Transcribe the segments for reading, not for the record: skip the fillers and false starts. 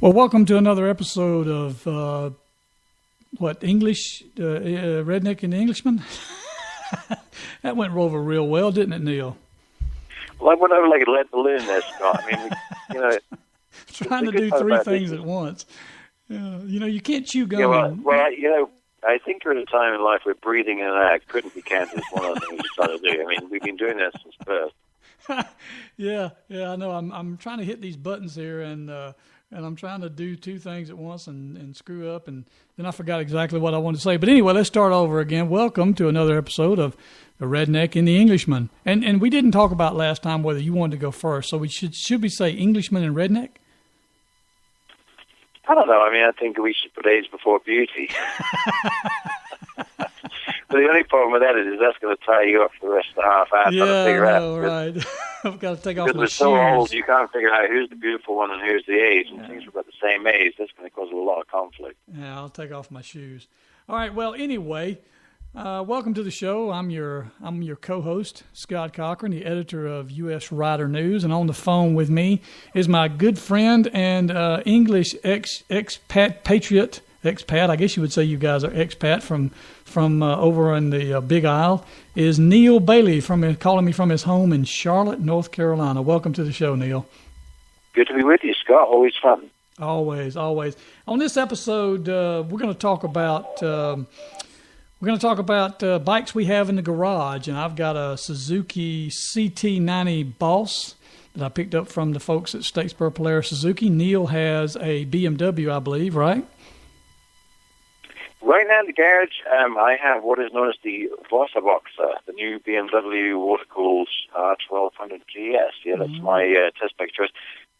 Well, welcome to another episode of English, Redneck and the Englishman? That went over real well, didn't it, Neil? Well, I went over like a lead balloon there, Scott. I mean, trying to do three things at once. You can't chew gum. Yeah, I think you're at a time in life where breathing and act couldn't be counted as one of the things you try to do. I mean, we've been doing this since birth. Yeah, I know. I'm trying to hit these buttons here, and I'm trying to do two things at once and screw up, and then I forgot exactly what I wanted to say. But anyway, let's start over again. Welcome to another episode of The Redneck and the Englishman. And we didn't talk about last time whether you wanted to go first, so we should we say Englishman and Redneck? I don't know. I mean, I think we should put age before beauty. But the only problem with that is that's going to tie you up for the rest of the half hour trying to figure out. Right. I've got to take off my shoes. Because we're so old, you can't figure out who's the beautiful one and who's the age. And since we're about the same age, that's going to cause a lot of conflict. Yeah, I'll take off my shoes. All right. Well, anyway, welcome to the show. I'm your co-host, Scott Cochran, the editor of U.S. Rider News, and on the phone with me is my good friend and English expat. I guess you would say you guys are expat from over in the Big Isle, is Neil Bailey calling me from his home in Charlotte, North Carolina. Welcome to the show, Neil. Good to be with you, Scott. Always fun. Always. On this episode, we're going to talk about bikes we have in the garage, and I've got a Suzuki CT90 Boss that I picked up from the folks at Statesboro Polaris Suzuki. Neil has a BMW, I believe, right? Right now in the garage, I have what is known as the Wasserboxer, the new BMW water-cooled R1200 GS. Yeah, that's my test bike choice.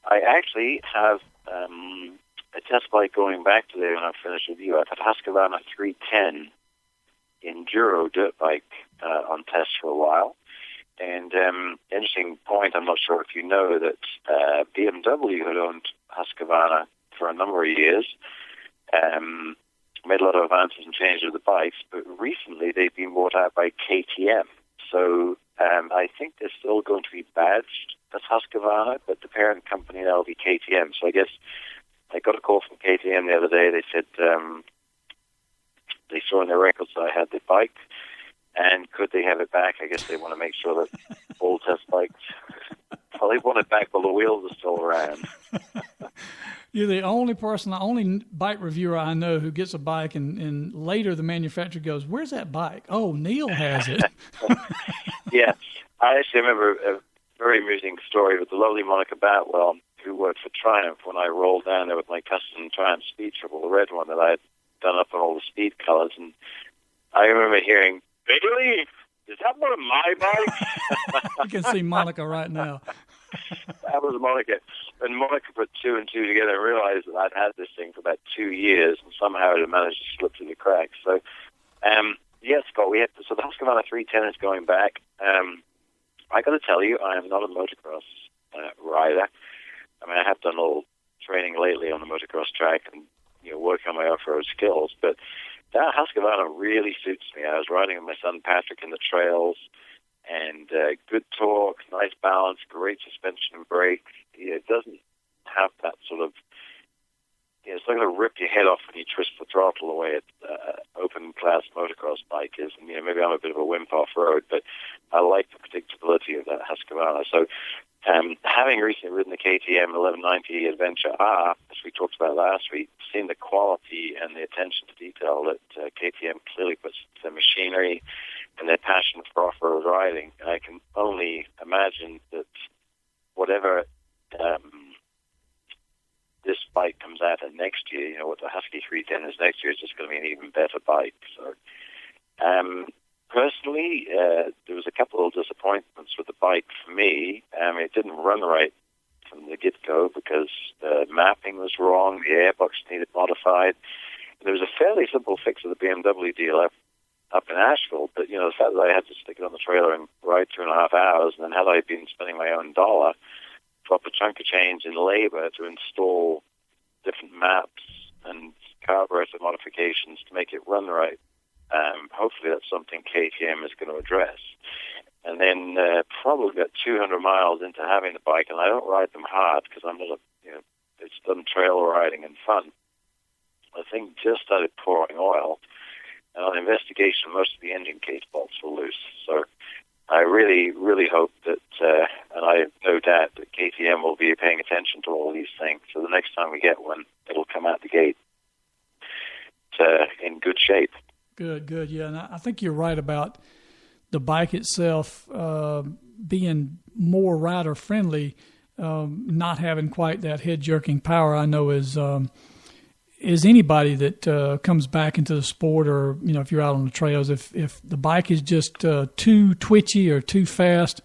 I actually have a test bike going back to there when I'm finished with you. I've had Husqvarna 310 Enduro dirt bike on test for a while. And interesting point, I'm not sure if you know that BMW had owned Husqvarna for a number of years. Made a lot of advances and changes with the bikes, but recently they've been bought out by KTM. So I think they're still going to be badged as Husqvarna, but the parent company now will be KTM. So I guess I got a call from KTM the other day. They said they saw in their records that I had the bike, and could they have it back? I guess they want to make sure that all test bikes, well, they want it back while the wheels are still around. You're the only bike reviewer I know who gets a bike and later the manufacturer goes, "Where's that bike?" "Oh, Neil has it." Yeah. I actually remember a very amusing story with the lovely Monica Batwell, who worked for Triumph, when I rolled down there with my custom Triumph Speed Triple, the red one that I had done up on all the speed colors. And I remember hearing, "Bailey, is that one of my bikes?" You can see Monica right now. That was Monica. And Monica put two and two together and realized that I'd had this thing for about 2 years, and somehow it had managed to slip through the cracks. So, yes, Scott, so the Husqvarna 310 is going back. I got to tell you, I am not a motocross rider. I mean, I have done a little training lately on the motocross track and working on my off-road skills, but that Husqvarna really suits me. I was riding with my son Patrick in the trails, and good torque, nice balance, great suspension and brake. It doesn't have that sort of, it's not going to rip your head off when you twist the throttle the way an open-class motocross bike is. And, maybe I'm a bit of a wimp off-road, but I like the predictability of that Husqvarna. So having recently ridden the KTM 1190 Adventure R, as we talked about last week, seeing the quality and the attention to detail that KTM clearly puts into their machinery and their passion for off-road riding, I can only imagine that whatever this bike comes out at next year, what the Husky 310 is next year, is just going to be an even better bike. So, personally, there was a couple of disappointments with the bike for me. It didn't run right from the get-go because the mapping was wrong, the airbox needed modified. There was a fairly simple fix of the BMW deal up in Asheville, but the fact that I had to stick it on the trailer and ride 2.5 hours, and then had I been spending my own dollar, drop a chunk of change in labor to install different maps and carburetor modifications to make it run right, hopefully that's something KTM is going to address. And then probably about 200 miles into having the bike, and I don't ride them hard because I'm not a it's done trail riding and fun. The thing just started pouring oil, and on investigation, most of the engine case bolts were loose. So I really, really hope that, and I have no doubt that KTM will be paying attention to all these things. So the next time we get one, it'll come out the gate in good shape. Good, yeah. And I think you're right about the bike itself being more rider-friendly, not having quite that head-jerking power. I know is anybody that comes back into the sport, or if you're out on the trails, if the bike is just too twitchy or too fast,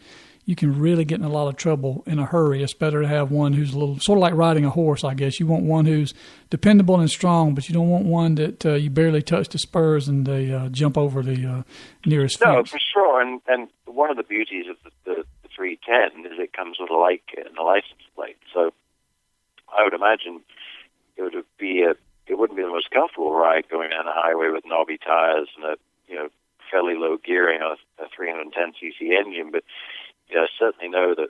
you can really get in a lot of trouble in a hurry. It's better to have one who's a little sort of like riding a horse, I guess. You want one who's dependable and strong, but you don't want one that you barely touch the spurs and they jump over the nearest fence. No, for sure. And one of the beauties of the 310 is it comes with a light kit and a license plate. So I would imagine it wouldn't be the most comfortable ride going down the highway with knobby tires and a fairly low gearing on a 310cc engine, but I certainly know that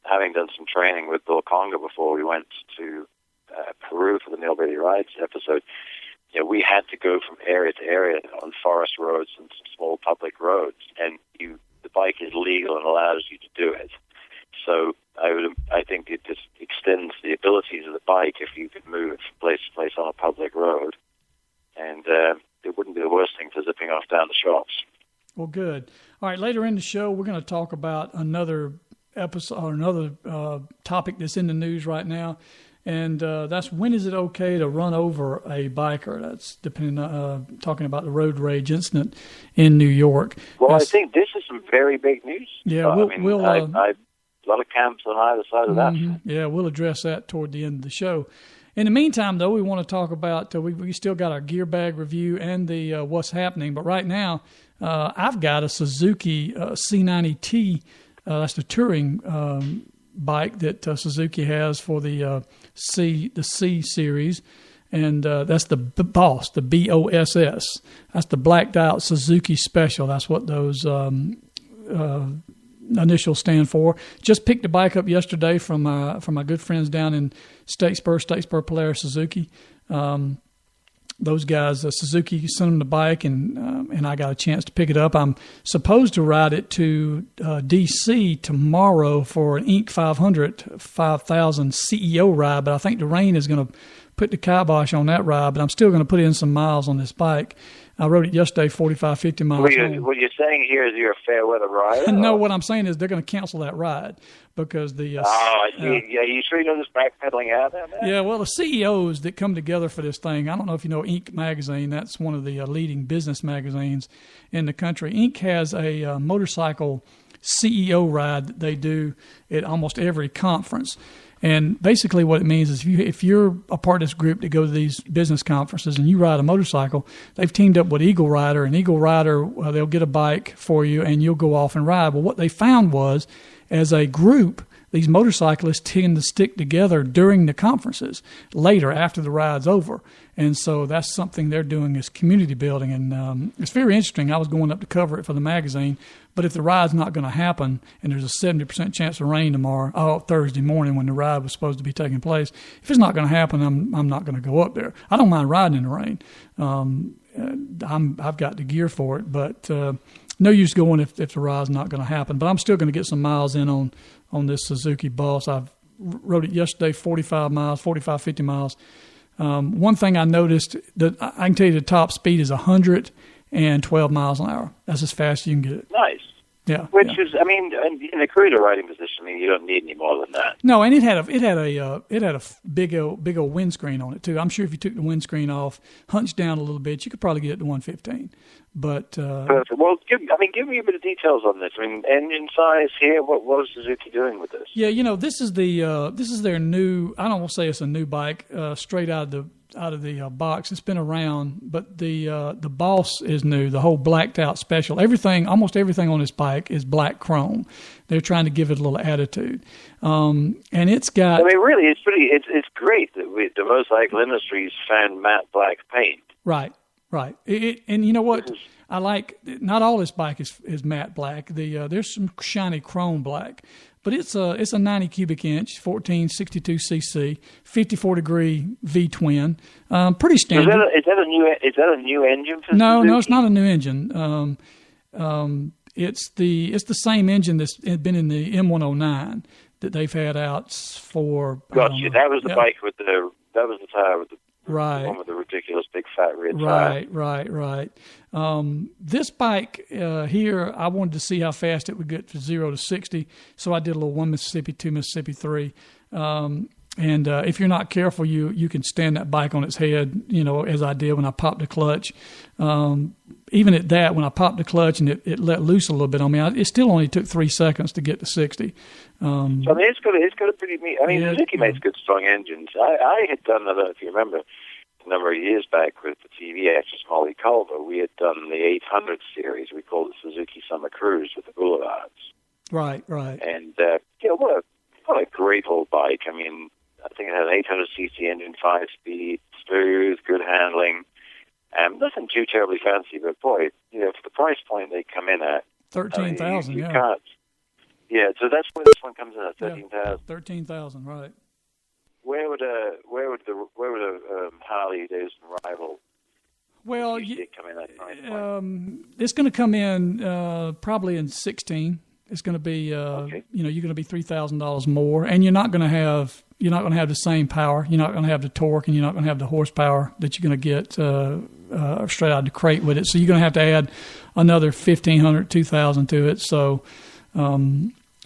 having done some training with Bill Conger before we went to Peru for the Neil Bailey Rides episode, we had to go from area to area on forest roads and some small public roads, and the bike is legal and allows you to do it. So I think it just extends the abilities of the bike if you can move it from place to place on a public road, and it wouldn't be the worst thing for zipping off down the shops. Well, good. All right, later in the show, we're going to talk about another episode or another topic that's in the news right now, and that's when is it okay to run over a biker? That's talking about the road rage incident in New York. Well, I think this is some very big news. Yeah, we'll a lot of camps on either side of that. Yeah, we'll address that toward the end of the show. In the meantime, though, we want to talk about we still got our gear bag review and the what's happening. But right now, I've got a Suzuki C90T. That's the touring bike that Suzuki has for the C series, and that's the Boss, the BOSS. That's the blacked out Suzuki Special. That's what those initials stand for. Just picked the bike up yesterday from my good friends down in Statesboro Polaris Suzuki. Those guys, Suzuki sent them the bike, and I got a chance to pick it up. I'm supposed to ride it to D.C. tomorrow for an Inc. 5000 CEO ride, but I think the rain is going to put the kibosh on that ride, but I'm still going to put in some miles on this bike. I rode it yesterday, 45, 50 miles. What you're saying here is you're a fair weather rider? No, what I'm saying is they're going to cancel that ride because the... I see. Yeah, you sure you know this backpedaling out there? Yeah, well, the CEOs that come together for this thing, I don't know if you know Inc. magazine. That's one of the leading business magazines in the country. Inc. has a motorcycle CEO ride that they do at almost every conference. And basically what it means is if you're a part of this group that goes to these business conferences and you ride a motorcycle, they've teamed up with Eagle Rider, and Eagle Rider, they'll get a bike for you and you'll go off and ride. Well, what they found was, as a group, these motorcyclists tend to stick together during the conferences later after the ride's over. And so that's something they're doing is community building. And it's very interesting. I was going up to cover it for the magazine. But if the ride's not going to happen and there's a 70% chance of rain Thursday morning when the ride was supposed to be taking place, if it's not going to happen, I'm not going to go up there. I don't mind riding in the rain. I've got the gear for it, but no use going if the ride's not going to happen. But I'm still going to get some miles in on this Suzuki Boss. I've rode it yesterday, 45, 50 miles. One thing I noticed, that I can tell you the top speed is 112 miles an hour. That's as fast as you can get it. Nice. Yeah. Which is, I mean, in a cruiser riding position, you don't need any more than that. No, and it had a big old windscreen on it too. I'm sure if you took the windscreen off, hunched down a little bit, you could probably get it to 115. But perfect. Well, give me a bit of details on this. I mean, engine size here. What was Suzuki doing with this? Yeah, this is their new. I don't want to say it's a new bike, straight out of the box. It's been around, but the Boss is new. The whole blacked out Special. Almost everything on this bike is black chrome. They're trying to give it a little attitude, and it's got. I mean, really, it's great that the motorcycle industry's found matte black paint. Right. Right. And you know what? I like, not all this bike is matte black. There's some shiny chrome black, but it's a 90 cubic inch, 1462 cc, 54 degree V twin. Pretty standard. Is that a new engine for No, Suzuki? no, it's not a new engine. It's the same engine that's been in the M109 that they've had out for. Gotcha. That was the bike with the tire with the one with the ridiculous big fat rear tire. Right. This bike here, I wanted to see how fast it would get from 0 to 60, so I did a little 1 Mississippi, 2 Mississippi, 3. And if you're not careful, you can stand that bike on its head, as I did when I popped the clutch. Even at that, when I popped the clutch and it let loose a little bit on me, it still only took 3 seconds to get to 60. So, I mean, it's got a pretty neat. I mean, Suzuki makes good, strong engines. I had done, I don't know if you remember, a number of years back with the TV actress Molly Culver, we had done the 800 series. We called it Suzuki Summer Cruise with the Boulevards. Right. And, what a great old bike. I mean, I think it had an 800cc engine, 5-speed, smooth, good handling. Nothing too terribly fancy, but boy, for the price point they come in at, 13,000. You can't. Yeah, so that's where this one comes in at 13,000. 13,000, right? Where would a Harley Davidson rival? Well, come in at price point? It's going to come in probably in 16. It's going to be you're going to be $3,000 more, and you're not going to have the same power. You're not going to have the torque, and you're not going to have the horsepower that you're going to get straight out of the crate with it. So you're going to add another 1,500, 2,000 to it. So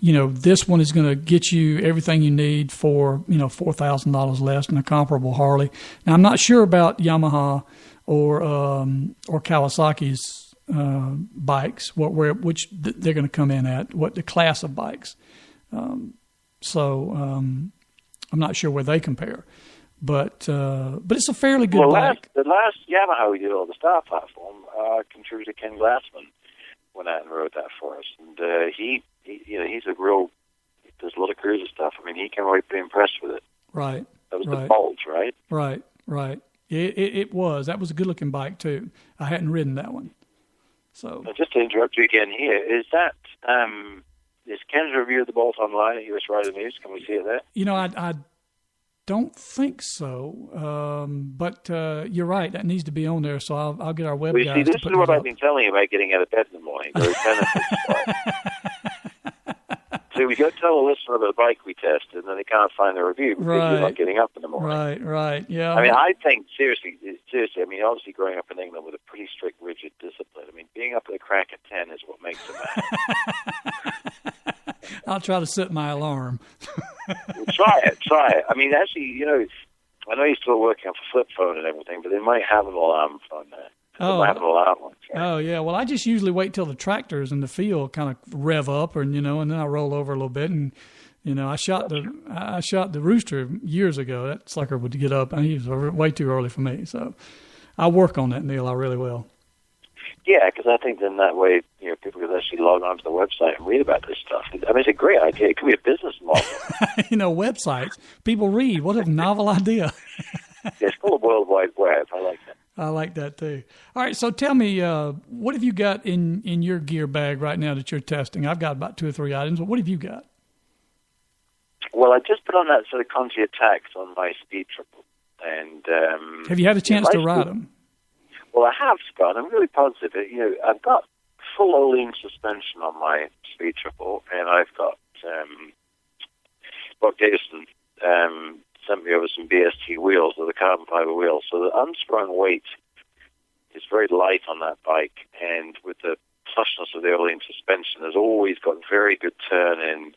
this one is going to get you everything you need for $4,000 less than a comparable Harley. Now I'm not sure about Yamaha or Kawasaki's bikes, which they're going to come in at, what the class of bikes. So I'm not sure where they compare, but it's a fairly good bike. The last Yamaha we did on the Star platform, contributor Ken Glassman went out and rode that for us, and he's a real, he does a lot of cruiser stuff. I mean, he came away pretty impressed with it. Right. That was the Bulge, right? Right. It was. That was a good looking bike too. I hadn't ridden that one. So just to interrupt you again here, is Ken's review of the Bolt online at US Rider News? Can we see it there? I don't think so, but you're right. That needs to be on there, so I'll get our web guys to put it up. This is what I've been telling you about getting out of bed in the morning. So we go tell a listener about the bike we tested, and then they can't find the review because you're not getting up in the morning. Right, yeah. I mean, I think, seriously, I mean, obviously growing up in England with a pretty strict, rigid discipline, I mean, being up at the crack at 10 is what makes a man. I'll try to set my alarm. Try it. I mean, actually, I know you're still working on flip phone and everything, but they might have an alarm phone there. Oh, yeah. Well, I just usually wait till the tractors in the field kind of rev up, and then I roll over a little bit. And I shot the rooster years ago. That sucker would get up, and he was way too early for me. So I work on that, Neil. I really will. Yeah, because I think then that way, people could actually log on to the website and read about this stuff. I mean, it's a great idea. It could be a business model. Websites. People read. What a novel idea. Yeah, it's called the World Wide Web. I like that. I like that too. All right, so tell me, what have you got in your gear bag right now that you're testing? I've got about 2 or 3 items, but what have you got? Well, I just put on that sort of Conti Attacks on my Speed Triple. And have you had a chance to ride them? Well, I have, Scott. I'm really positive. I've got full Olean suspension on my Speed Triple, and I've got Buck Davison sent me over some BST wheels with the carbon fiber wheels. So the unsprung weight is very light on that bike, and with the plushness of the Olean suspension, has always got very good turn-in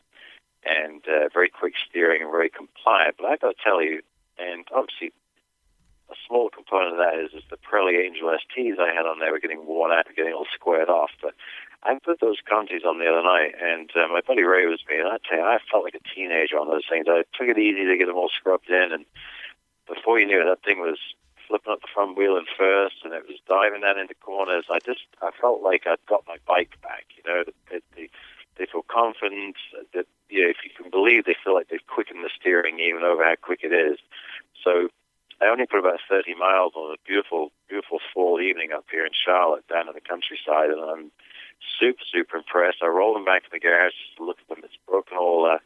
and very quick steering and very compliant. But I've got to tell you, and obviously a small component of that is the Pirelli Angel STs I had on there were getting worn out, getting all squared off. But I put those Contis on the other night, and my buddy Ray was with me, and I tell you, I felt like a teenager on those things. I took it easy to get them all scrubbed in, and before you knew it, that thing was flipping up the front wheel in first, and it was diving down into corners. I felt like I'd got my bike back. They feel confident. That if you can believe, they feel like they've quickened the steering even over how quick it is. So I only put about 30 miles on a beautiful, beautiful fall evening up here in Charlotte, down in the countryside, and I'm super, super impressed. I roll them back in the garage just to look at them. It's broken all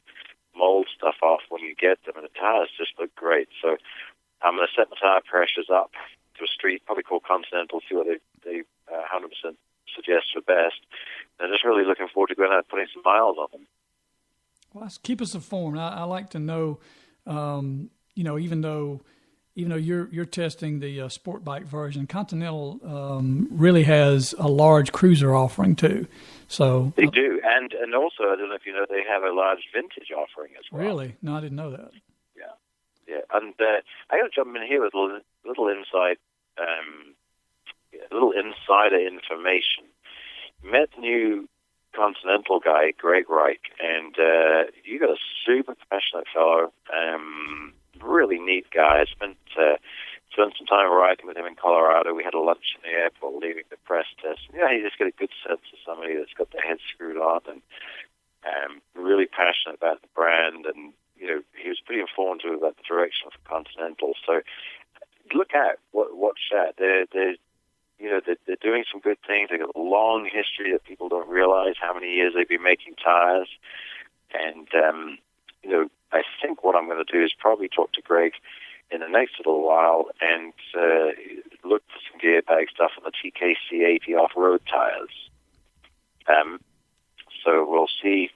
mold stuff off when you get them, and the tires just look great. So I'm going to set my tire pressures up to a street, probably called Continental, see what they 100% suggest for best. And I'm just really looking forward to going out and putting some miles on them. Well, keep us informed. I like to know, even though you're testing the sport bike version, Continental really has a large cruiser offering too. So they do, and also I don't know if you know, they have a large vintage offering as well. Really? No, I didn't know that. Yeah. And I got to jump in here with a little insider information. Met the new Continental guy, Greg Reich, and you got a super passionate fellow, really neat guy. I spent some time riding with him in Colorado. We had a lunch in the airport leaving the press test. Yeah, you just get a good sense of somebody that's got their head screwed on and really passionate about the brand, and he was pretty informed about the direction of Continental. So look out, watch that. They're doing some good things. They've got a long history that people don't realize how many years they've been making tires. And, I think what I'm going to do is probably talk to Greg in the next little while and look for some gear bag stuff on the TKC 80 off-road tires. So we'll see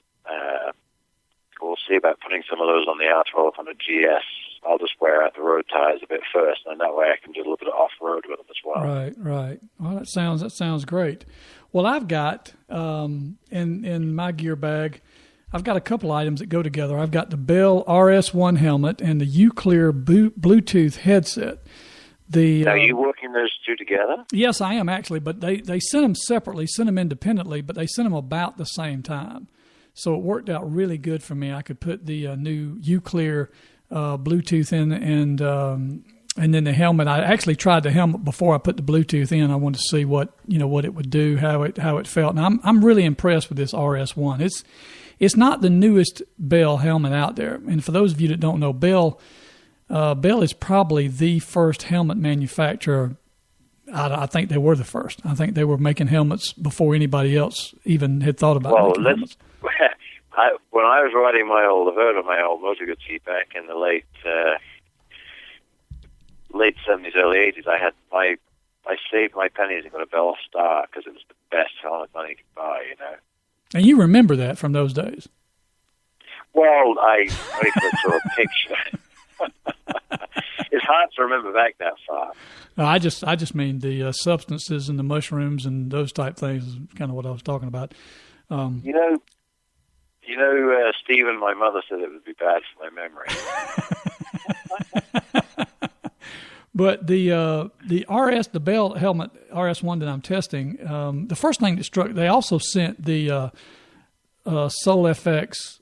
about putting some of those on the R1200 GS. I'll just wear out the road tires a bit first, and that way I can do a little bit of off-road with them as well. Right. Well, that sounds great. Well, I've got in my gear bag, I've got a couple items that go together. I've got the Bell RS1 helmet and the UClear Bluetooth headset. Are you working those two together? Yes, I am actually, but they sent them separately, sent them independently, but they sent them about the same time. So it worked out really good for me. I could put the new UClear Bluetooth in, and then the helmet. I actually tried the helmet before I put the Bluetooth in. I wanted to see what it would do, how it felt. And I'm really impressed with this RS1. It's not the newest Bell helmet out there. And for those of you that don't know, Bell is probably the first helmet manufacturer. I think they were the first. I think they were making helmets before anybody else even had thought about making helmets. When I was riding my old Motor Guzzi back in the late 70s, early 80s, I saved my pennies and got a Bell Star because it was the best helmet money could buy, And you remember that from those days? Well, I could draw a picture. It's hard to remember back that far. I just mean the substances and the mushrooms and those type things is kind of what I was talking about. Stephen, my mother said it would be bad for my memory. But the Bell helmet RS1 that I'm testing, the first thing that struck, they also sent the Soul FX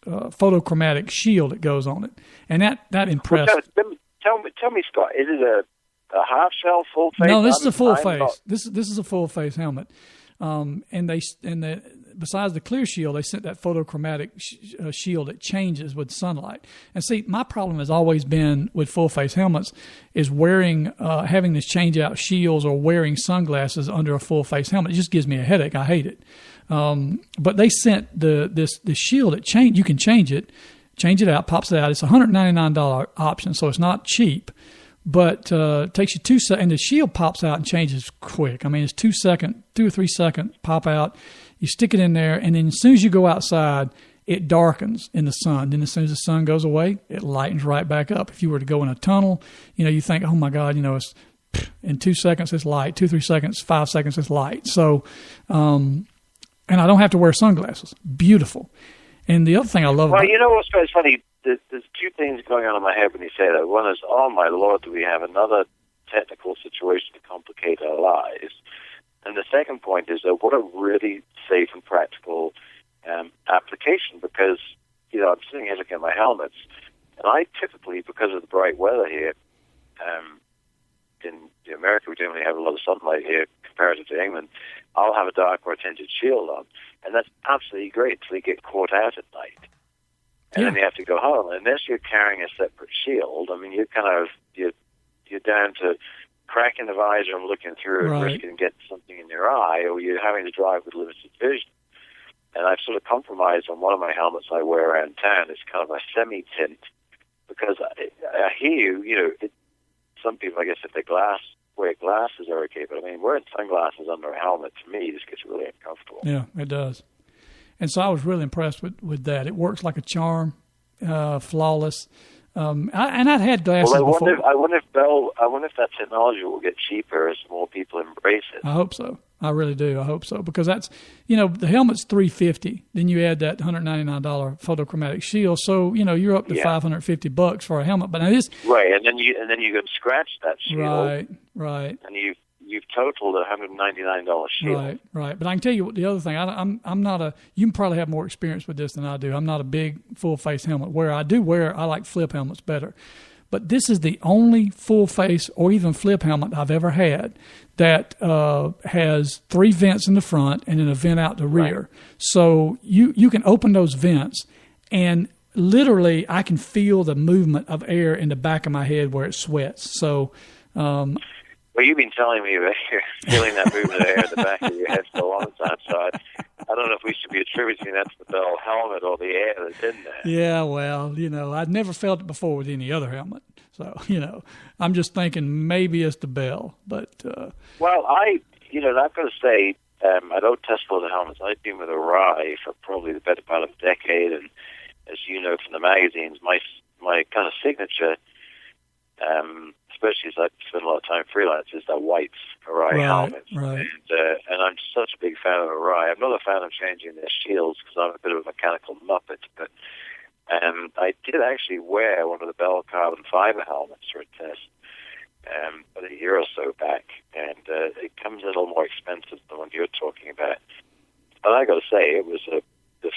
photochromatic shield that goes on it, and that impressed. Well, tell me, Scott, is it a half shell, full face? No, this is a full face. This is a full face helmet. Besides the clear shield, they sent that photochromatic shield that changes with sunlight. And see, my problem has always been with full face helmets is having this change out shields or wearing sunglasses under a full face helmet. It just gives me a headache. I hate it. But they sent this shield that you can change it out, pops it out. It's a $199 option, so it's not cheap. But it takes you 2 seconds, and the shield pops out and changes quick. I mean, it's 2 or 3 seconds pop out. You stick it in there, and then as soon as you go outside, it darkens in the sun. Then as soon as the sun goes away, it lightens right back up. If you were to go in a tunnel, you think, oh my God, it's in 2 seconds it's light, 2, 3 seconds, 5 seconds it's light. So, and I don't have to wear sunglasses. Beautiful. And the other thing I love. Well, what's funny? There's two things going on in my head when you say that. One is, oh my Lord, do we have another technical situation to complicate our lives? And the second point is that what a really safe and practical application, because, I'm sitting here looking at my helmets, and I typically, because of the bright weather here, in America we generally have a lot of sunlight here comparative to England, I'll have a dark or a tinted shield on, and that's absolutely great until you get caught out at night. and then you have to go home. Unless you're carrying a separate shield, I mean, you're down to cracking the visor and looking through and risking getting something in your eye, or you're having to drive with limited vision. And I've sort of compromised on one of my helmets I wear around town. It's kind of a semi-tint, because I hear some people, I guess, if they wear glasses are okay, but I mean, wearing sunglasses under a helmet, to me, just gets really uncomfortable. Yeah, it does. And so I was really impressed with that. It works like a charm, flawless. I'd had glasses before. I wonder if that technology will get cheaper as more people embrace it. I hope so. I really do. I hope so, because that's, the helmet's $350. Then you add that $199 photochromatic shield, so you're up to $550 for a helmet. But now this right, and then you can scratch that shield. Right. And you've totaled a $199 shield. Right. But I can tell you the other thing. I'm not a. You can probably have more experience with this than I do. I'm not a big full face helmet. I like flip helmets better. But this is the only full face or even flip helmet I've ever had that has 3 vents in the front and then a vent out the rear. Right. So you can open those vents, and literally I can feel the movement of air in the back of my head where it sweats. So. Well, you've been telling me that you're feeling that movement of air in the back of your head for a long time, so I don't know if we should be attributing that to the Bell helmet or the air that's in there. Yeah, well, I'd never felt it before with any other helmet. So, I'm just thinking maybe it's the Bell. But well, I've got to say, I don't test for the helmets. I've been with Arai for probably the better part of a decade, and as you know from the magazines, my kind of signature, especially as I spend a lot of time freelance, is that white Arai helmet. Right. And I'm such a big fan of Arai. I'm not a fan of changing their shields because I'm a bit of a mechanical muppet, but I did actually wear one of the Bell carbon fiber helmets for a test about a year or so back, and it comes a little more expensive than what you're talking about. And I got to say, it was the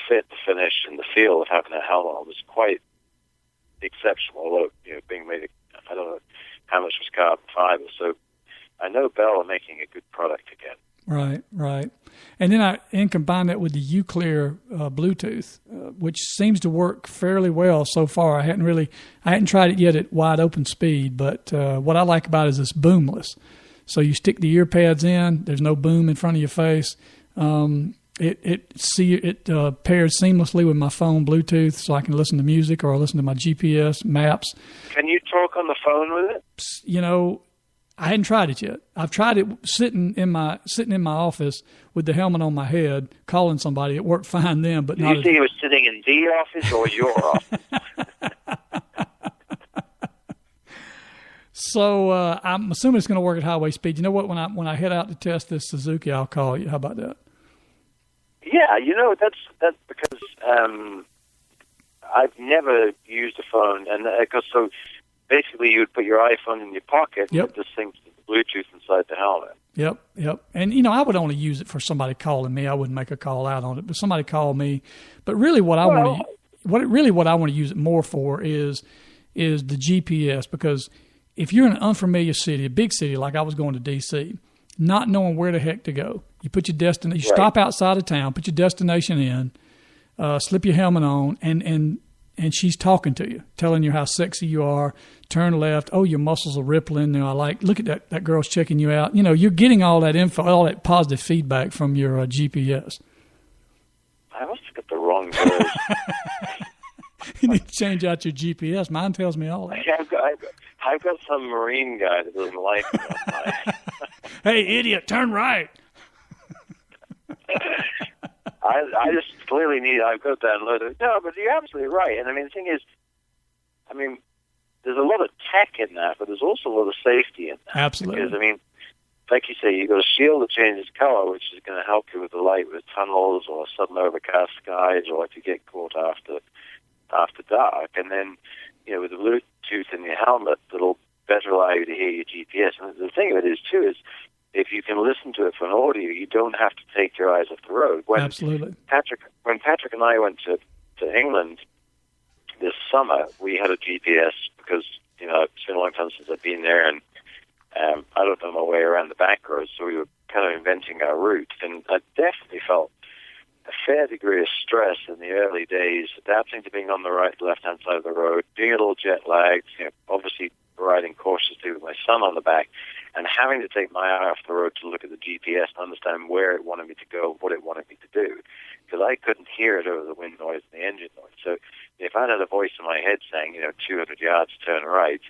fit, the finish, and the feel of having a helmet on was quite exceptional. Although being made, I don't know how much was carbon fiber, so I know Bell are making a good product again. Right. And then I combine that with the Uclear Bluetooth, which seems to work fairly well so far. I hadn't tried it yet at wide open speed, but what I like about it is it's boomless. So you stick the ear pads in, there's no boom in front of your face. It pairs seamlessly with my phone Bluetooth, so I can listen to music or listen to my GPS maps. Can you talk on the phone with it? I hadn't tried it yet. I've tried it sitting in my office with the helmet on my head, calling somebody. It worked fine then, but Did not. You say it was sitting in the office or your office? So I'm assuming it's going to work at highway speed. You know what? When I head out to test this Suzuki, I'll call you. How about that? Yeah, that's because I've never used a phone, and so basically you would put your iPhone in your pocket and it just syncs to the Bluetooth inside the helmet. Yep. And I would only use it for somebody calling me. I wouldn't make a call out on it, but somebody called me. But really, what I want to use it more for is the GPS, because if you're in an unfamiliar city, a big city like I was going to D.C., not knowing where the heck to go, you put your destination. You stop outside of town, put your destination in, slip your helmet on, and she's talking to you, telling you how sexy you are. Turn left. Oh, your muscles are rippling. Look at that girl's checking you out. You're getting all that info, all that positive feedback from your GPS. I must have got the wrong girl. You need to change out your GPS. Mine tells me all that. I've got some Marine guy that doesn't like me. Hey, idiot, turn right. I just clearly I've got to download it. No, but you're absolutely right. And the thing is, there's a lot of tech in that, but there's also a lot of safety in that. Absolutely. Because, like you say, you've got a shield that changes color, which is going to help you with the light with tunnels or sudden overcast skies, or if you get caught after dark. And then, with the Bluetooth in your helmet, that'll better allow you to hear your GPS. And the thing of it is, too, is if you can listen to it for an audio, you don't have to take your eyes off the road. Absolutely. When Patrick and I went to England this summer, we had a GPS because, it's been a long time since I've been there, and I don't know my way around the back roads, so we were kind of inventing our route. And I definitely felt a fair degree of stress in the early days, adapting to being on the left-hand side of the road, being a little jet-lagged, obviously riding cautiously with my son on the back, and having to take my eye off the road to look at the GPS and understand where it wanted me to go, what it wanted me to do, because I couldn't hear it over the wind noise and the engine noise. So if I had a voice in my head saying, 200 yards, turn right,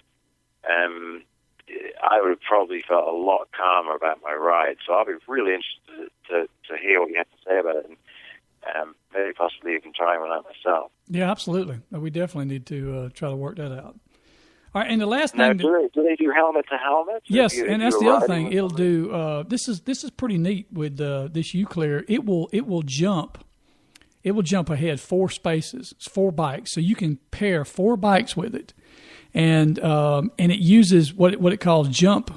I would have probably felt a lot calmer about my ride. So I'll be really interested to hear what you have to say about it, and maybe possibly even try one out myself. Yeah, absolutely. We definitely need to try to work that out. All right, and the last now, thing. Do they do helmet to helmet? Yes, and that's the other thing. It'll do. This is pretty neat with this UClear. It will jump. It will jump ahead 4 spaces. It's 4 bikes, so you can pair 4 bikes with it. And it uses what it calls jump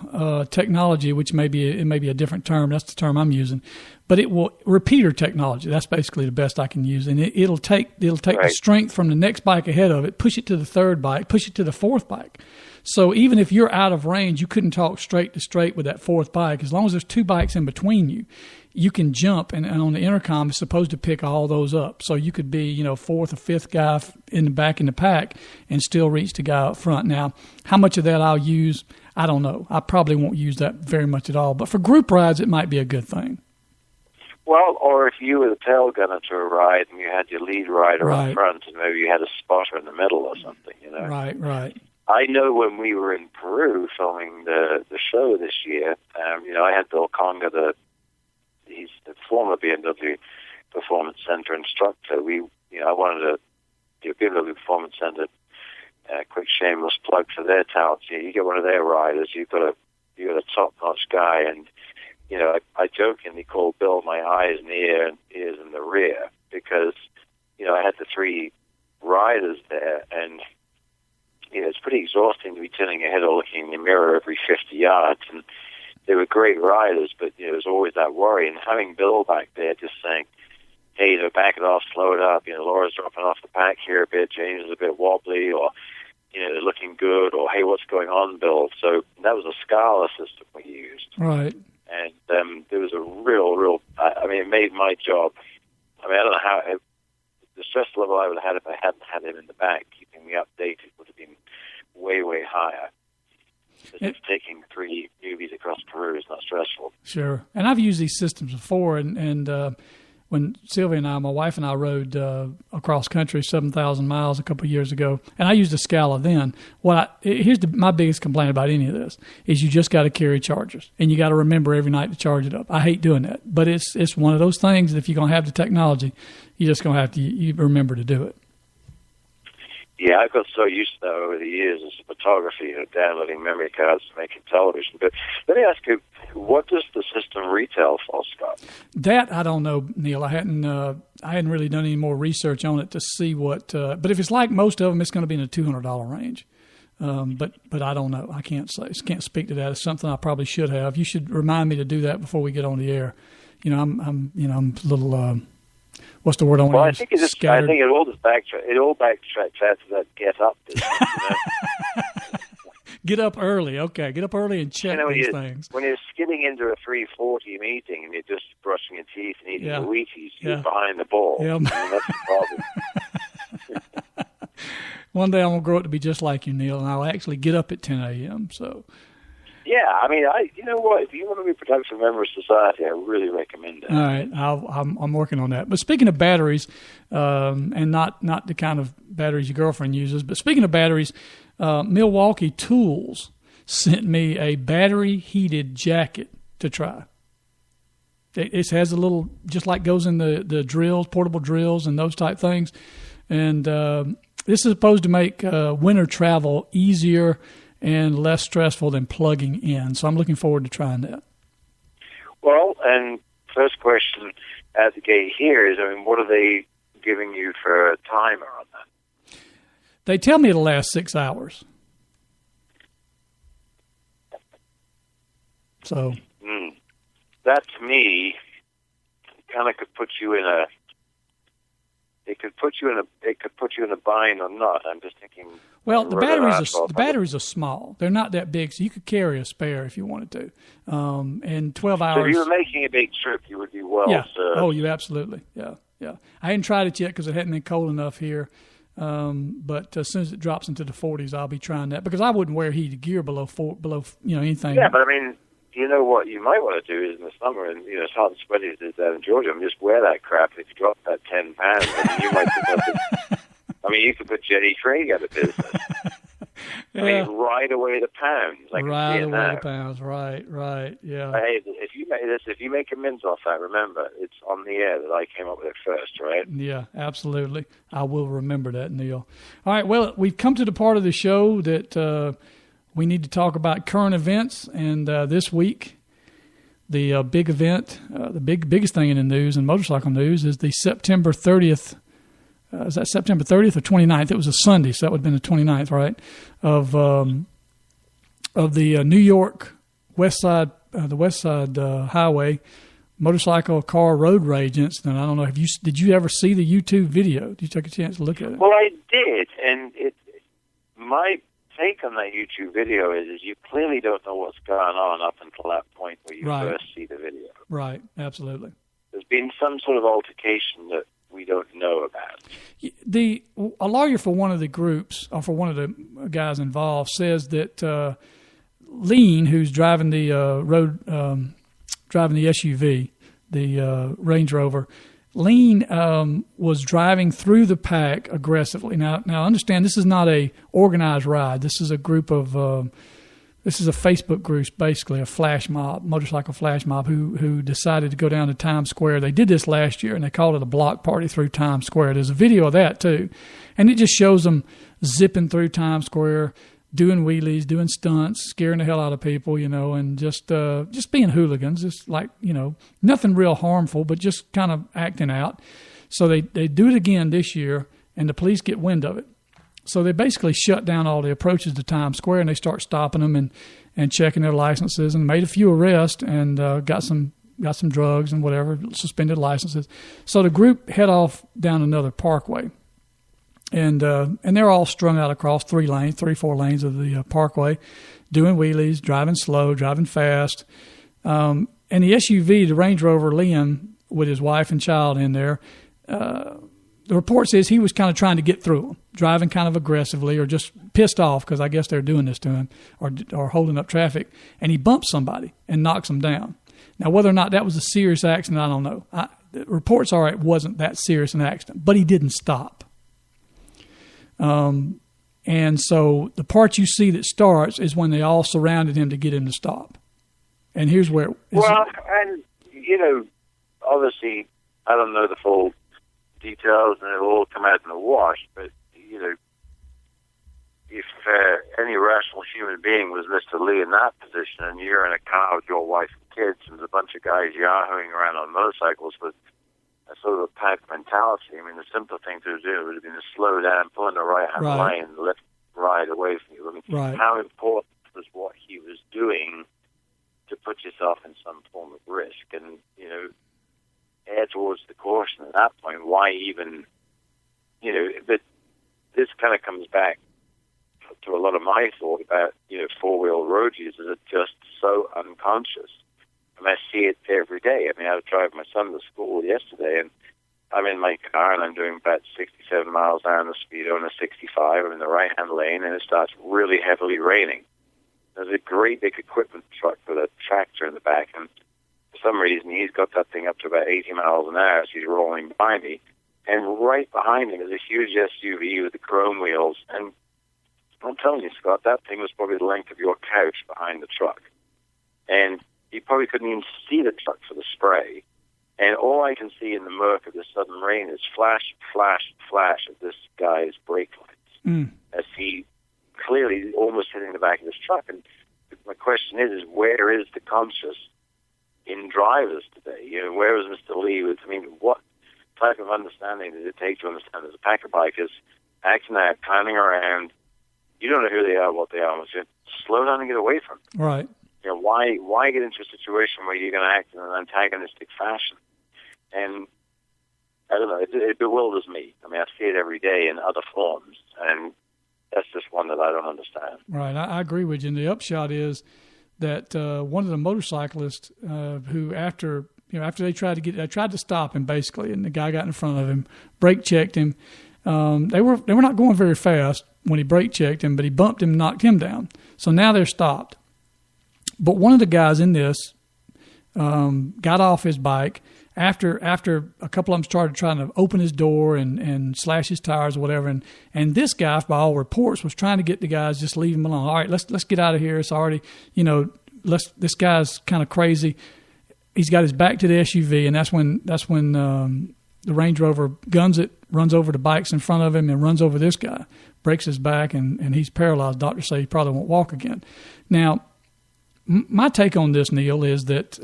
technology, which may be a different term. That's the term I'm using, but it will repeater technology. That's basically the best I can use, and it'll take right. the strength from the next bike ahead of it, push it to the 3rd bike, push it to the 4th bike. So even if you're out of range, you couldn't talk straight to straight with that 4th bike. As long as there's 2 bikes in between you, you can jump, and on the intercom, it's supposed to pick all those up. So you could be, 4th or 5th guy in the back in the pack and still reach the guy up front. Now, how much of that I'll use, I don't know. I probably won't use that very much at all. But for group rides, it might be a good thing. Well, or if you were the tail gunner to a ride and you had your lead rider right. up front and maybe you had a spotter in the middle or something, Right. I know when we were in Peru filming the show this year, I had Bill Conger, he's the former BMW Performance Center instructor. I wanted to give BMW Performance Center a quick shameless plug for their talents. You get one of their riders, you've got a top-notch guy, and I jokingly called Bill my eyes and ears in the rear because I had the 3 riders there, and it's pretty exhausting to be turning your head or looking in the mirror every 50 yards, and they were great riders, but there's always that worry. And having Bill back there just saying, hey, back it off, slow it up, Laura's dropping off the pack here a bit, James is a bit wobbly, or, they're looking good, or, hey, what's going on, Bill? So that was a Scala system we used. Right. And there was a real, it made my job, I don't know how, the stress level I would have had if I hadn't had him in the back, keeping me updated would have been way, way higher. Just taking 3 newbies across Peru is not stressful. Sure. And I've used these systems before, and when Sylvia and my wife and I rode across country 7,000 miles a couple of years ago, and I used a Scala then. Here's my biggest complaint about any of this is you just got to carry chargers, and you got to remember every night to charge it up. I hate doing that, but it's one of those things that if you're going to have the technology, you're just going to have to you remember to do it. Yeah, I've got so used to that over the years as photography, downloading memory cards to making television. But let me ask you, what does the system retail for, Scott? That I don't know, Neil. I hadn't really done any more research on it to see what. But if it's like most of them, it's going to be in the $200 range. But I don't know. I can't speak to that. It's something I probably should have. You should remind me to do that before we get on the air. I'm a little. What's the word I want to use? I think it all backtracks out to that get up business, Get up early, okay. Get up early and check these things. When you're skidding into a 3:40 meeting and you're just brushing your teeth and eating the Wheaties, you're behind the ball. Yeah. That's the problem. One day I'm going to grow up to be just like you, Neil, and I'll actually get up at 10 a.m., so... Yeah, you know what? If you want to be a productive member of society, I really recommend that. All right, I'm working on that. But speaking of batteries, and not the kind of batteries your girlfriend uses, but speaking of batteries, Milwaukee Tools sent me a battery-heated jacket to try. It has a little, just like goes in the drills, portable drills and those type things. And this is supposed to make winter travel easier and less stressful than plugging in. So I'm looking forward to trying that. Well, and first question at the gate here is, what are they giving you for a timer on that? They tell me it'll last 6 hours. So that to me kind of could put you in a. It could put you in a bind or not. I'm just thinking. Well, the batteries are small. They're not that big, so you could carry a spare if you wanted to. And 12 hours. So if you were making a big trip, you would do well. Yeah. Oh, you absolutely. Yeah. yeah. I hadn't tried it yet because it hadn't been cold enough here. But as soon as it drops into the 40s, I'll be trying that because I wouldn't wear heated gear below anything. Yeah, but I mean, you know what you might want to do is in the summer, and as hot and sweaty as it is down in Georgia, just wear that crap. If you drop that 10 pounds, I mean, you might you could put Jetty Craig out of business. Yeah. I mean, ride away the pounds. Ride away the pounds. Right. Yeah. But hey, if you make amends off that, remember it's on the air that I came up with it first, right? Yeah, absolutely. I will remember that, Neil. All right. Well, we've come to the part of the show that we need to talk about current events, and this week, the big event, the biggest thing in the news and motorcycle news is the September 30th. Is that September 30th or 29th? It was a Sunday, so that would have been the 29th, right? Of the New York West Side Highway motorcycle car road rage incident. I don't know. Did you ever see the YouTube video? Did you take a chance to look at it? Well, I did, and my take on that YouTube video is you clearly don't know what's going on up until that point where you first see the video. Right. Absolutely. There's been some sort of altercation that we don't know about. A lawyer for one of the groups, or for one of the guys involved, says that Lean, who's driving the driving the SUV, the Range Rover, Lean was driving through the pack aggressively. Now understand, this is not a organized ride. This is a group of this is a Facebook group, basically a flash mob, motorcycle flash mob, who decided to go down to Times Square. They did this last year, and they called it a block party through Times Square. There's a video of that, too. And it just shows them zipping through Times Square, doing wheelies, doing stunts, scaring the hell out of people, and just being hooligans. Just like, nothing real harmful, but just kind of acting out. So they do it again this year, and the police get wind of it. So they basically shut down all the approaches to Times Square, and they start stopping them and checking their licenses, and made a few arrests and got some drugs and whatever, suspended licenses. So the group head off down another parkway, and they're all strung out across 4 lanes of the parkway, doing wheelies, driving slow, driving fast, and the SUV, the Range Rover Liam, with his wife and child in there. The report says he was kind of trying to get through them, driving kind of aggressively or just pissed off because I guess they're doing this to him or holding up traffic. And he bumps somebody and knocks them down. Now, whether or not that was a serious accident, I don't know. The reports are it wasn't that serious an accident, but he didn't stop. And so the part you see that starts is when they all surrounded him to get him to stop. And here's where... and, obviously, I don't know the full details, and it'll all come out in the wash. But if any rational human being was Mr. Lee in that position, and you're in a car with your wife and kids, and there's a bunch of guys yahooing around on motorcycles with a sort of a pack mentality, I mean, the simple thing to do would have been to slow down, pull in the right-hand lane, and let ride away from you. I mean, how important was what he was doing to put yourself in some form of risk? And air towards the caution at that point. Why even, but this kind of comes back to a lot of my thought about, four-wheel road users are just so unconscious. I mean, I see it every day. I mean, I was driving my son to school yesterday, and I'm in my car, and I'm doing about 67 miles an hour on the speedo on a 65. I'm in the right-hand lane, and it starts really heavily raining. There's a great big equipment truck with a tractor in the back, and for some reason, he's got that thing up to about 80 miles an hour as he's rolling by me. And right behind him is a huge SUV with the chrome wheels. And I'm telling you, Scott, that thing was probably the length of your couch behind the truck. And you probably couldn't even see the truck for the spray. And all I can see in the murk of the sudden rain is flash, flash, flash of this guy's brake lights as he clearly almost hitting the back of his truck. And my question is where is the conscious in drivers today? Where was Mr. Lee? What type of understanding does it take to understand as a packer bikers acting out, planning around? You don't know who they are, what they are. So slow down and get away from them. Right. Why get into a situation where you're going to act in an antagonistic fashion? And I don't know. It bewilders me. I mean, I see it every day in other forms, and that's just one that I don't understand. Right. I agree with you. And the upshot is that one of the motorcyclists who, after after they tried to stop him basically, and the guy got in front of him, brake checked him. They were not going very fast when he brake checked him, but he bumped him and knocked him down. So now they're stopped. But one of the guys in this got off his bike after a couple of them started trying to open his door and slash his tires or whatever. And this guy, by all reports, was trying to get the guys, just leave him alone. All right, let's get out of here. It's already, this guy's kind of crazy. He's got his back to the SUV, and that's when the Range Rover guns it, runs over the bikes in front of him, and runs over this guy, breaks his back, and he's paralyzed. Doctors say he probably won't walk again. Now, my take on this, Neil, is that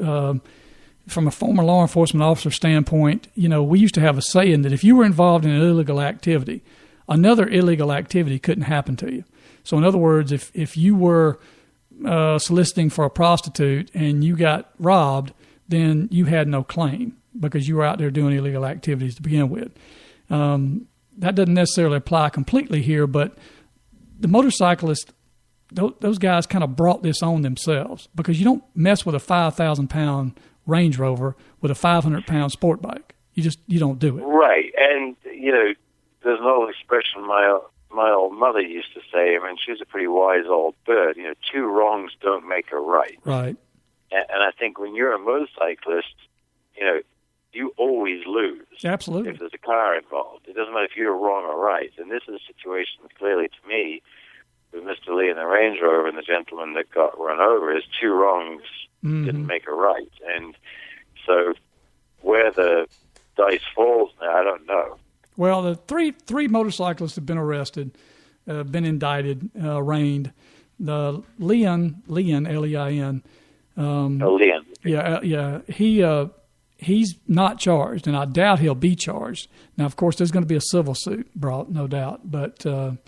from a former law enforcement officer standpoint, we used to have a saying that if you were involved in an illegal activity, another illegal activity couldn't happen to you. So in other words, if you were soliciting for a prostitute and you got robbed, then you had no claim because you were out there doing illegal activities to begin with. That doesn't necessarily apply completely here, but the motorcyclists, those guys kind of brought this on themselves because you don't mess with a 5,000-pound Range Rover with a 500-pound sport bike. You don't do it. Right, and there's an old expression my old mother used to say. I mean, she was a pretty wise old bird. Two wrongs don't make a right. Right. And I think when you're a motorcyclist, you always lose. Absolutely. If there's a car involved, it doesn't matter if you're wrong or right. And this is a situation clearly to me with Mr. Lee and the Range Rover and the gentleman that got run over is two wrongs didn't make a right. And so where the dice falls now, I don't know. Well, the three motorcyclists have been arrested, been indicted, arraigned. The Leon, L-E-I-N. Leon. Yeah. He's not charged, and I doubt he'll be charged. Now, of course, there's going to be a civil suit brought, no doubt. But a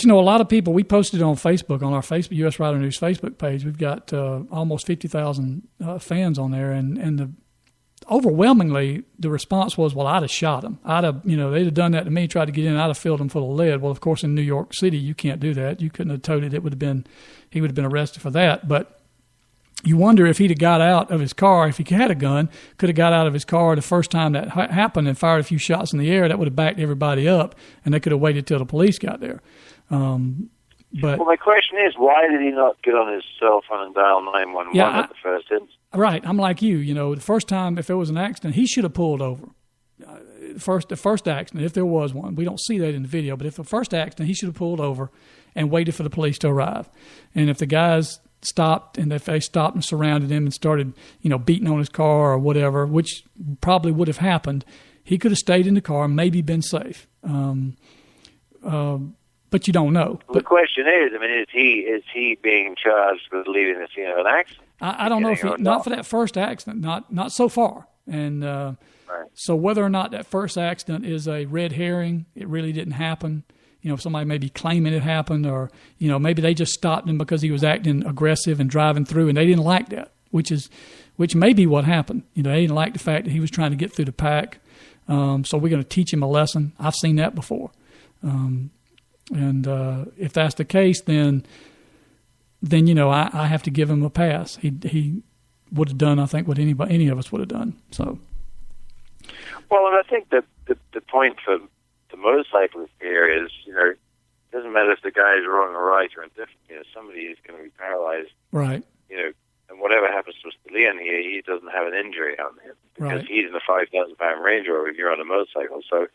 lot of people, we posted on Facebook, on our Facebook, U.S. Rider News Facebook page. We've got almost 50,000 fans on there, and overwhelmingly the response was, well, I'd have shot him. They'd have done that to me, tried to get in, I'd have filled him full of lead. Well, of course, in New York City, you can't do that. You couldn't have toted it. He would have been arrested for that. But you wonder if he'd have got out of his car, if he had a gun, could have got out of his car the first time that happened and fired a few shots in the air. That would have backed everybody up, and they could have waited till the police got there. But my question is, why did he not get on his cell phone and dial 911 at the first instance? Right. I'm like you. The first time, if there was an accident, he should have pulled over. The first accident, if there was one. We don't see that in the video, but if the first accident, he should have pulled over and waited for the police to arrive. And if the guys stopped and if they stopped and surrounded him and started, beating on his car or whatever, which probably would have happened, he could have stayed in the car and maybe been safe. But you don't know. Well, the question is, is he being charged with leaving the scene of an accident? I don't know if not for that first accident, not so far. And right. So whether or not that first accident is a red herring, it really didn't happen. Somebody may be claiming it happened, or maybe they just stopped him because he was acting aggressive and driving through, and they didn't like that, which may be what happened. They didn't like the fact that he was trying to get through the pack. So we're going to teach him a lesson. I've seen that before. And if that's the case, then I have to give him a pass. He would have done, I think, what any of us would have done. So, well, and I think that the point for the motorcyclist here is, it doesn't matter if the guy is wrong or right or indifferent. Somebody is going to be paralyzed. Right. And whatever happens to Mr. Leon here, he doesn't have an injury on him because he's in a 5,000-pound Range Rover and you're on a motorcycle. So,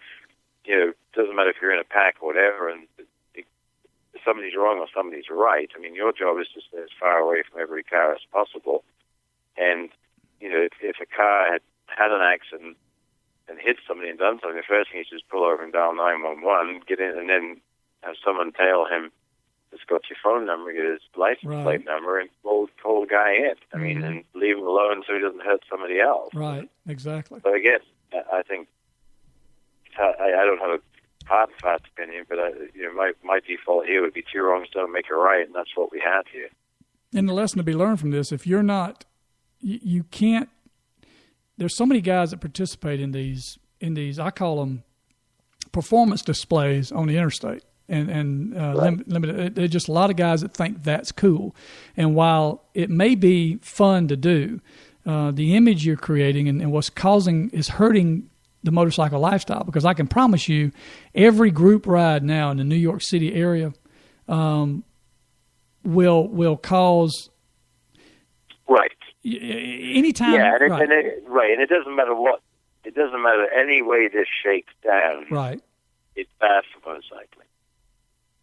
it doesn't matter if you're in a pack or whatever, and if somebody's wrong or somebody's right. Your job is to stay as far away from every car as possible. And, if a car had an accident and hit somebody and done something, the first thing is just pull over and dial 911, get in, and then have someone tail him, just got your phone number, get his license plate number, and call the guy in. And leave him alone so he doesn't hurt somebody else. Right, exactly. So again, I think I don't have a hard and fast opinion, but my default here would be two wrongs don't make a right, and that's what we have here. And the lesson to be learned from this, if you're not, you can't. There's so many guys that participate in these. I call them performance displays on the interstate, and limited. There's just a lot of guys that think that's cool, and while it may be fun to do, the image you're creating and what's is hurting the motorcycle lifestyle. Because I can promise you, every group ride now in the New York City area will cause right anytime. Yeah, and right. And it doesn't matter what. It doesn't matter any way this shakes down. Right. It's bad for motorcycling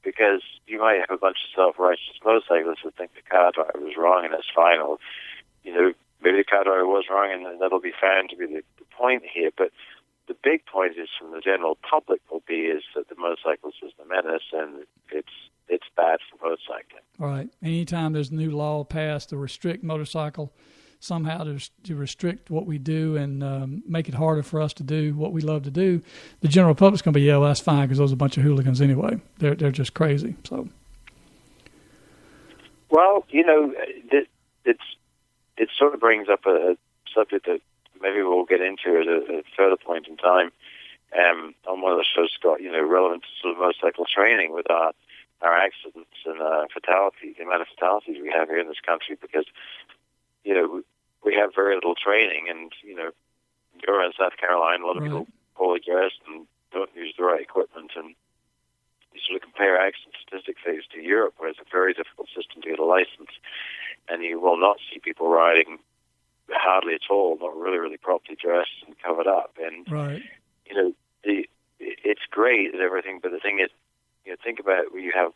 because you might have a bunch of self-righteous motorcyclists who think the car driver was wrong, and that's fine. Or, maybe the car driver was wrong, and that'll be found to be the point here. But the big point is, from the general public, is that the motorcyclist is the menace, and it's bad for motorcycling. All right. Anytime there's a new law passed to restrict motorcycle, somehow to restrict what we do and make it harder for us to do what we love to do, the general public's going to be, that's fine, because those are a bunch of hooligans anyway. They're just crazy. So, well, it sort of brings up a subject that maybe we'll get into at a further point in time on one of the shows, Scott, relevant to sort of motorcycle training with our accidents and fatalities, the amount of fatalities we have here in this country, because, we have very little training, and, you're in South Carolina, a lot of people poorly dressed and don't use the right equipment, and you sort of compare accident statistic figures to Europe, where it's a very difficult system to get a license, and you will not see people riding hardly at all, not really, really properly dressed and covered up. And, it's great and everything, but the thing is, think about where you have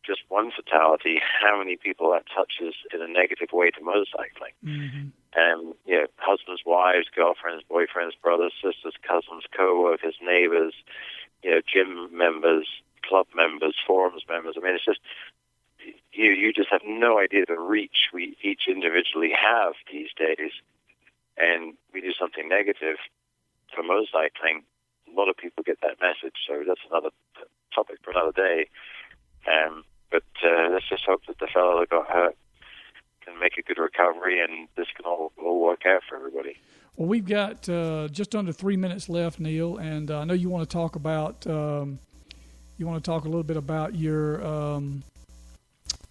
just one fatality, how many people that touches in a negative way to motorcycling. Mm-hmm. Husbands, wives, girlfriends, boyfriends, brothers, sisters, cousins, co-workers, neighbors, gym members, club members, forums members. I mean, it's just, you just have no idea the reach we each individually have these days. And we do something negative for motorcycling, a lot of people get that message. So that's another topic for another day. But let's just hope that the fellow that got hurt can make a good recovery, and this can all work out for everybody. Well, we've got just under 3 minutes left, Neil, and I know you want to talk about a little bit about your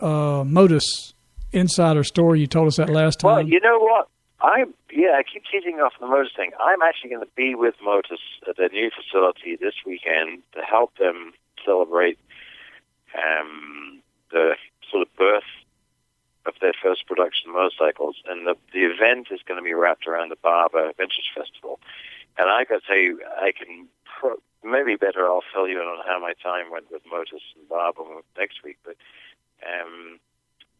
Motus insider story. You told us that last time. Well, you know what? I keep teasing off the Motus thing. I'm actually going to be with Motus at their new facility this weekend to help them celebrate the sort of birth of their first production motorcycles, and the event is going to be wrapped around the Barber Vintage Festival. And I got to tell you, I can maybe better I'll fill you in on how my time went with Motus and Barber next week. But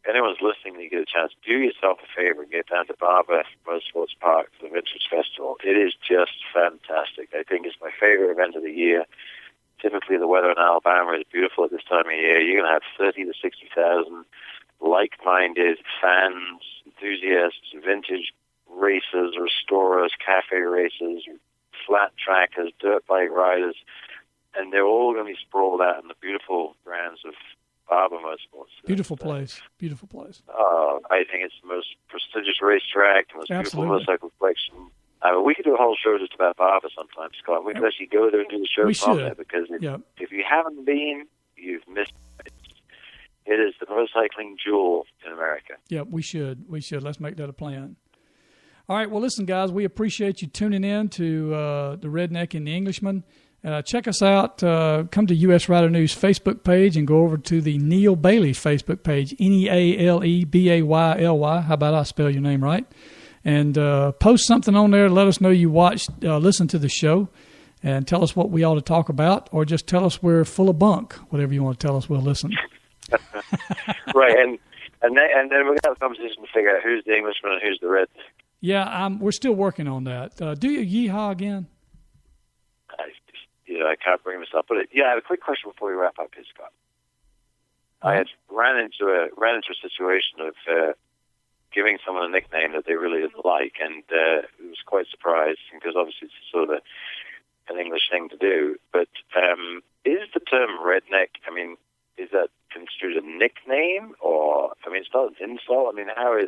anyone's listening, you get a chance, do yourself a favor and get down to Barber Motorsports Park for the Vintage Festival. It is just fantastic. I think it's my favorite event of the year. Typically, the weather in Alabama is beautiful at this time of year. You're going to have 30 to 60,000 like-minded fans, enthusiasts, vintage racers, restorers, cafe racers, flat trackers, dirt bike riders, and they're all going to be sprawled out in the beautiful grounds of Barber Motorsports. Beautiful place. Beautiful place. I think it's the most prestigious racetrack, the most beautiful Absolutely. motorcycle collection. We could do a whole show just about Barber sometime, Scott. We could actually go there and do the show from there, because if you haven't been, you've missed it. It is the motorcycling jewel in America. Yeah, we should. Let's make that a plan. All right. Well, listen, guys, we appreciate you tuning in to the Redneck and the Englishman. Check us out. Come to U.S. Rider News Facebook page and go over to the Neil Bailey Facebook page, NealeBayly. How about I spell your name right? And post something on there. Let us know you listen to the show, and tell us what we ought to talk about, or just tell us we're full of bunk. Whatever you want to tell us, we'll listen. Right, and then we're going to have a conversation to figure out who's the Englishman and who's the redneck. Yeah, we're still working on that. Do you yeehaw again? I can't bring this up, but I have a quick question before we wrap up here, Scott. I had ran into a situation of giving someone a nickname that they really didn't like, and it was quite surprising, because obviously it's sort of an English thing to do. But is the term redneck, is that construed a nickname, or, it's not an insult?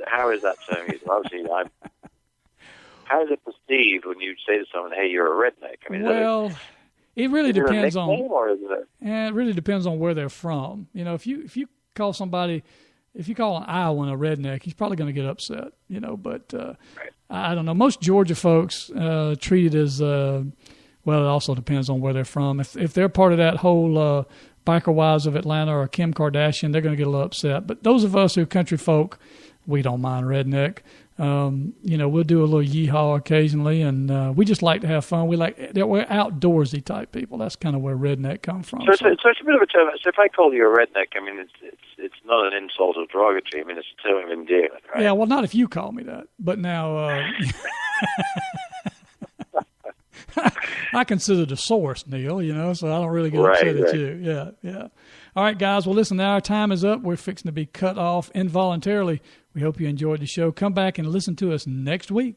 How is that term used? Obviously, how is it perceived when you say to someone, hey, you're a redneck? It really depends on. Or is it It really depends on where they're from. If you call somebody, if you call an Iowan a redneck, he's probably going to get upset, But Right. I don't know. Most Georgia folks treat it as well. It also depends on where they're from. If they're part of that whole Biker Wives of Atlanta or Kim Kardashian, they're going to get a little upset. But those of us who are country folk, we don't mind redneck. We'll do a little yeehaw occasionally, and we just like to have fun. We're outdoorsy type people. That's kind of where redneck comes from. So it's a bit of a term. So if I call you a redneck, I mean it's not an insult or derogatory. I mean it's a term of endearment, right? Yeah, well, not if you call me that. But now, I consider it a source, Neil. So I don't really get upset at you. Yeah. All right, guys. Well, listen. Now our time is up. We're fixing to be cut off involuntarily. We hope you enjoyed the show. Come back and listen to us next week.